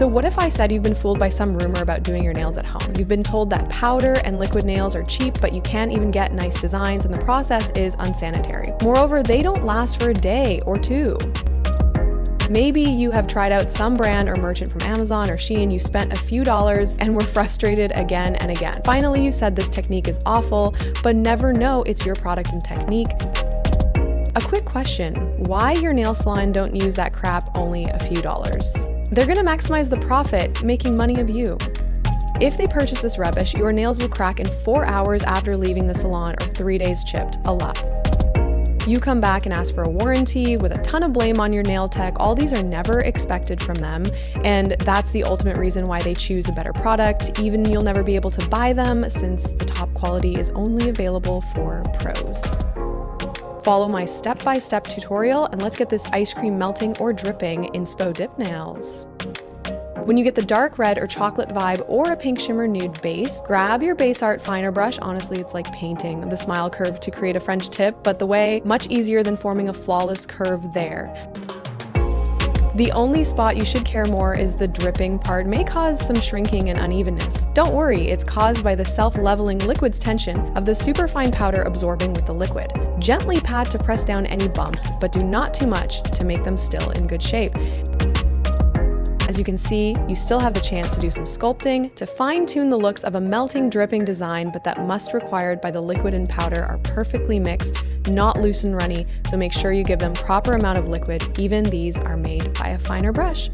So what if I said you've been fooled by some rumor about doing your nails at home? You've been told that powder and liquid nails are cheap, but you can't even get nice designs and the process is unsanitary. Moreover, they don't last for a day or two. Maybe you have tried out some brand or merchant from Amazon or Shein, you spent a few dollars and were frustrated again and again. Finally, you said this technique is awful, but never know it's your product and technique. A quick question, why your nail salon don't use that crap only a few dollars? They're gonna maximize the profit, making money of you. If they purchase this rubbish, your nails will crack in 4 hours after leaving the salon or 3 days chipped, a lot. You come back and ask for a warranty with a ton of blame on your nail tech. All these are never expected from them, and that's the ultimate reason why they choose a better product. Even you'll never be able to buy them since the top quality is only available for pros. Follow my step-by-step tutorial and let's get this ice cream melting or dripping Inspo dip nails. When you get the dark red or chocolate vibe or a pink shimmer nude base, grab your base art finer brush. Honestly, it's like painting the smile curve to create a French tip, but the way much easier than forming a flawless curve there. The only spot you should care more is the dripping part. May cause some shrinking and unevenness. Don't worry, it's caused by the self-leveling liquid's tension of the superfine powder absorbing with the liquid. Gently pat to press down any bumps, but do not too much to make them still in good shape. As you can see, you still have the chance to do some sculpting, to fine-tune the looks of a melting, dripping design, but that must required by the liquid and powder are perfectly mixed, not loose and runny, so make sure you give them proper amount of liquid. Even these are made by a finer brush.